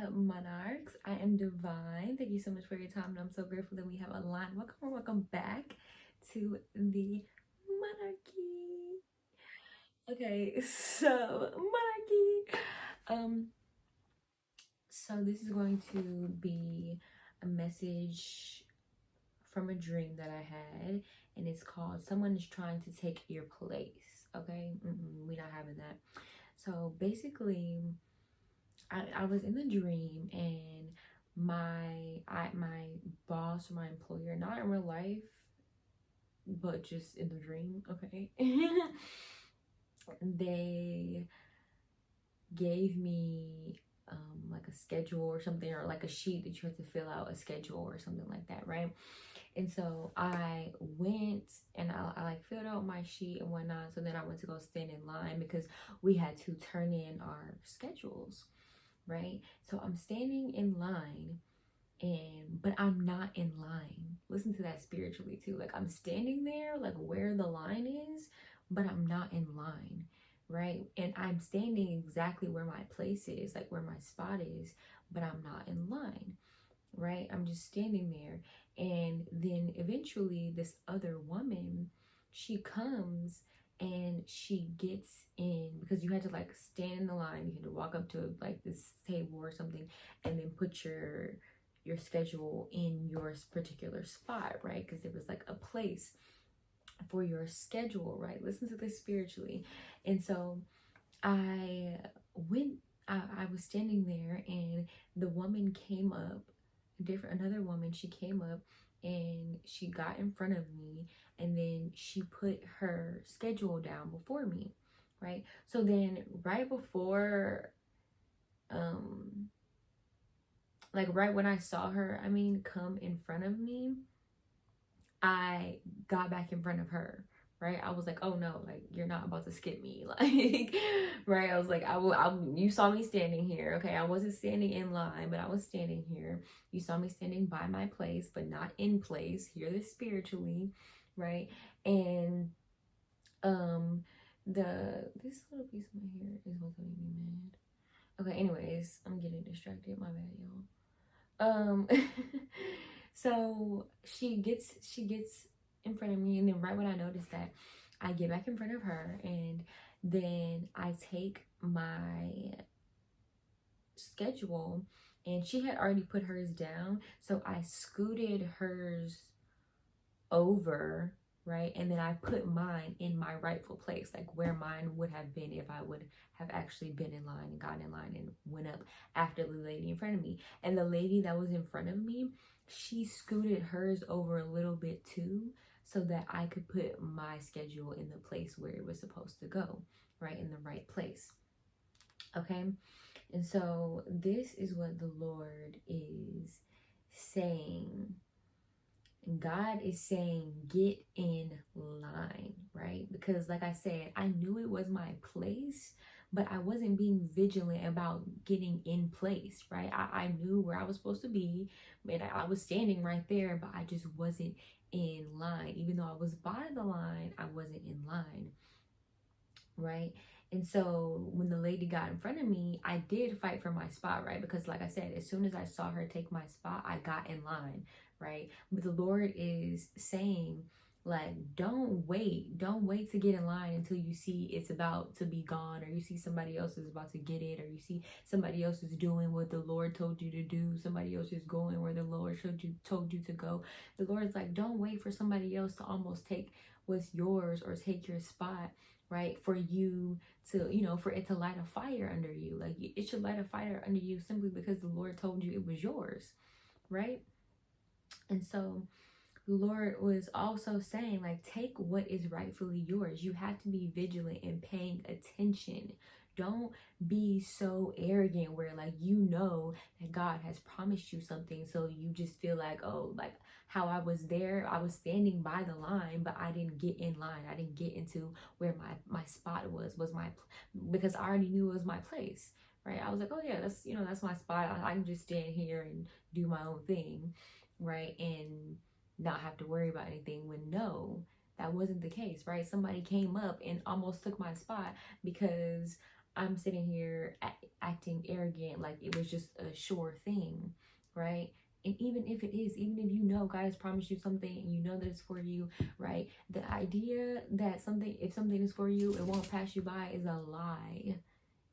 up, monarchs? I am Divine. Thank you so much for your time, and I'm so grateful that we have a line. Welcome or welcome back to the monarchy. Okay, so monarchy. Um, so this is going to be a message from a dream that I had, and it's called "Someone is trying to take your place." Okay, we're not having that. So basically, I was in the dream, and my boss or my employer, not in real life, but just in the dream, okay, they gave me like a schedule or something, or like a sheet that you had to fill out, a schedule or something like that, right? And so I went and I like filled out my sheet and whatnot. So then I went to go stand in line because we had to turn in our schedules, right? So I'm standing in line, but I'm not in line. Listen to that spiritually too. Like I'm standing there like where the line is, but I'm not in line, right? And I'm standing exactly where my place is, like where my spot is, but I'm not in line, right? I'm just standing there. And then eventually this other woman, she comes and she gets in, because you had to like stand in the line, you had to walk up to like this table or something and then put your schedule in your particular spot, right? Because there was like a place for your schedule, right? Listen to this spiritually. And so I went, I was standing there, and the woman came up, another woman, she came up and she got in front of me, and then she put her schedule down before me, right? So then right before, like right when I saw her, come in front of me, I got back in front of her, right? I was like, oh no, like you're not about to skip me, like, right? I was like, you saw me standing here, okay? I wasn't standing in line, but I was standing here. You saw me standing by my place, but not in place. Hear this spiritually, right? And this little piece of my hair is what's making me mad. Okay, anyways, I'm getting distracted. My bad, y'all. So she gets in front of me, and then right when I notice that, I get back in front of her, and then I take my schedule, and she had already put hers down, so I scooted hers over, right? And then I put mine in my rightful place, like where mine would have been if I would have actually been in line and gotten in line and went up after the lady in front of me. And the lady that was in front of me, she scooted hers over a little bit too, so that I could put my schedule in the place where it was supposed to go, right? In the right place. Okay. And so this is what the Lord is saying. God is saying, get in line, right? Because like I said, I knew it was my place, but I wasn't being vigilant about getting in place, right? I knew where I was supposed to be, and I was standing right there, but I just wasn't in line. Even though I was by the line, I wasn't in line, right? And so when the lady got in front of me, I did fight for my spot, right? Because like I said, as soon as I saw her take my spot, I got in line, right? But the Lord is saying, like, don't wait to get in line until you see it's about to be gone, or you see somebody else is about to get it, or you see somebody else is doing what the Lord told you to do, somebody else is going where the Lord told you to go. The Lord's like, don't wait for somebody else to almost take what's yours or take your spot, right? For you to, for it to light a fire under you. Like it should light a fire under you simply because the Lord told you it was yours, right? And so the Lord was also saying, like, take what is rightfully yours. You have to be vigilant and paying attention. Don't be so arrogant where, like, that God has promised you something. So you just feel like, oh, like how I was there, I was standing by the line, but I didn't get in line. I didn't get into where my spot was because I already knew it was my place, right? I was like, oh yeah, that's my spot. I can just stand here and do my own thing, right? And not have to worry about anything, when no, that wasn't the case, right? Somebody came up and almost took my spot because I'm sitting here acting arrogant like it was just a sure thing, right? And even if it is, even if you know God has promised you something and you know that it's for you, right? The idea that if something is for you, it won't pass you by is a lie.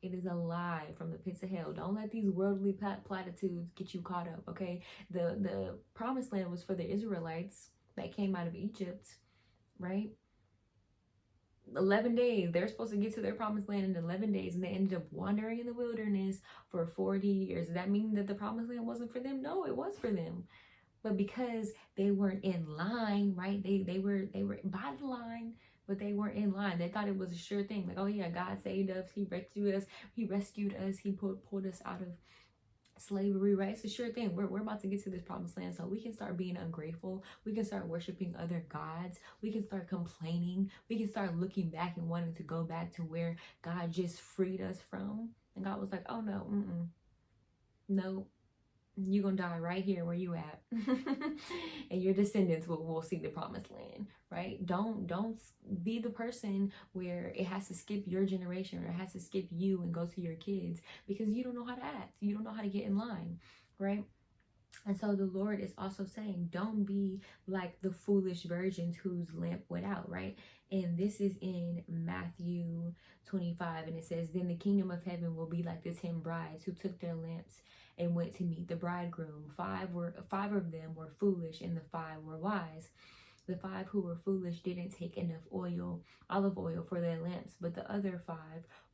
It is a lie from the pits of hell. Don't let these worldly platitudes get you caught up, okay? The promised land was for the Israelites that came out of Egypt, right? 11 days. They're supposed to get to their promised land in 11 days, and they ended up wandering in the wilderness for 40 years. Does that mean that the promised land wasn't for them? No, it was for them. But because they weren't in line, right? They were by the line, but they weren't in line. They thought it was a sure thing. Like, oh yeah, God saved us. He rescued us. He pulled us out of slavery, right? It's a sure thing. We're about to get to this promised land, so we can start being ungrateful. We can start worshiping other gods. We can start complaining. We can start looking back and wanting to go back to where God just freed us from. And God was like, oh no, no, you're gonna die right here where you at. And your descendants will see the promised land, right? Don't be the person where it has to skip your generation or it has to skip you and go to your kids because you don't know how to act, you don't know how to get in line, right? And so the Lord is also saying, don't be like the foolish virgins whose lamp went out, right? And this is in Matthew 25, and it says, then the kingdom of heaven will be like the 10 brides who took their lamps and went to meet the bridegroom. Five of them were foolish, and the 5 were wise. The 5 who were foolish didn't take enough olive oil for their lamps, but the other 5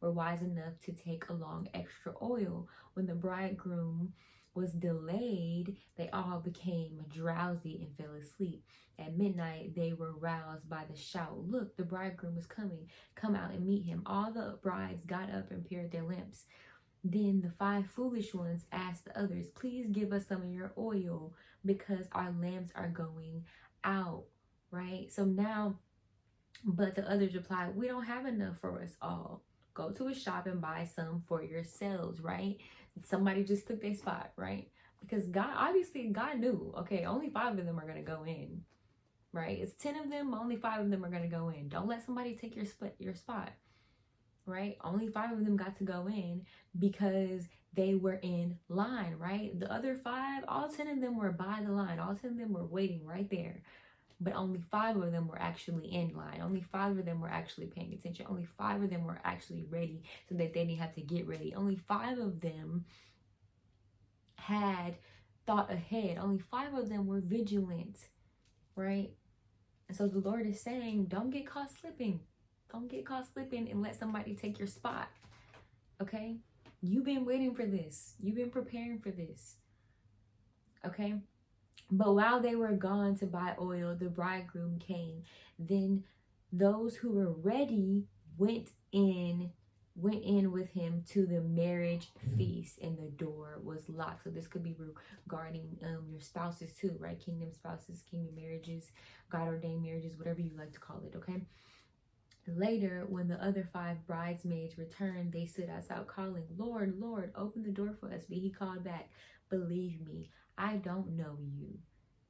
were wise enough to take along extra oil. When the bridegroom was delayed, they all became drowsy and fell asleep. At midnight, they were roused by the shout, look, the bridegroom is coming. Come out and meet him. All the brides got up and prepared their lamps. Then the 5 foolish ones asked the others, please give us some of your oil because our lamps are going out, right? So now, but the others replied, we don't have enough for us all. Go to a shop and buy some for yourselves, right? Somebody just took their spot, right? Because God knew, okay, only 5 of them are going to go in, right? It's 10 of them, only 5 of them are going to go in. Don't let somebody take your spot, right? Only 5 of them got to go in because they were in line, right? The other 5, all 10 of them were by the line. All 10 of them were waiting right there. But only 5 of them were actually in line. Only 5 of them were actually paying attention. Only 5 of them were actually ready so that they didn't have to get ready. Only 5 of them had thought ahead. Only 5 of them were vigilant, right? And so the Lord is saying, don't get caught slipping. Don't get caught slipping and let somebody take your spot, okay? You've been waiting for this. You've been preparing for this, okay? But while they were gone to buy oil, the bridegroom came. Then those who were ready went in with him to the marriage feast, and the door was locked. So this could be regarding your spouses too, right? Kingdom spouses, kingdom marriages, God-ordained marriages, whatever you like to call it, okay? Later, when the other 5 bridesmaids returned, they stood outside calling, Lord, Lord, open the door for us. But he called back, believe me, I don't know you.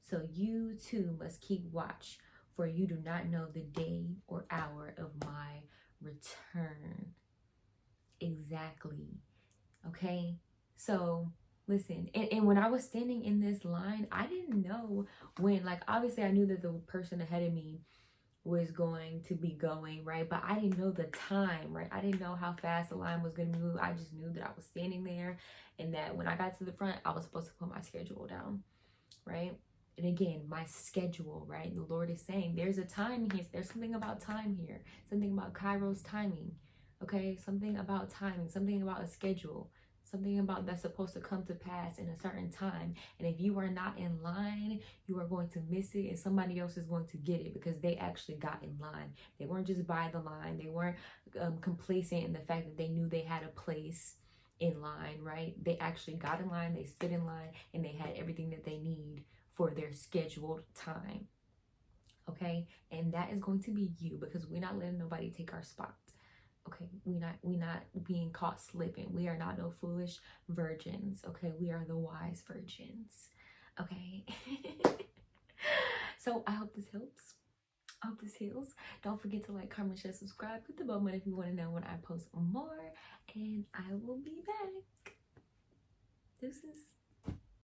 So you too must keep watch, for you do not know the day or hour of my return. Exactly. Okay? So listen, and when I was standing in this line, I didn't know when, like, obviously I knew that the person ahead of me was going to be going, right? But I didn't know the time, right? I didn't know how fast the line was going to move. I just knew that I was standing there and that when I got to the front, I was supposed to put my schedule down, right? And again, my schedule, right? The Lord is saying there's a time here. There's something about time here. Something about Kairos timing, okay? Something about timing, something about a schedule. Something about that's supposed to come to pass in a certain time. And if you are not in line, you are going to miss it and somebody else is going to get it because they actually got in line. They weren't just by the line. They weren't complacent in the fact that they knew they had a place in line, right? They actually got in line, they stood in line, and they had everything that they need for their scheduled time, okay? And that is going to be you because we're not letting nobody take our spot. Okay, we not being caught slipping. We are not no foolish virgins. Okay, we are the wise virgins. Okay. So I hope this helps. I hope this heals. Don't forget to like, comment, share, subscribe. Hit the bell button if you want to know when I post more. And I will be back. Deuces.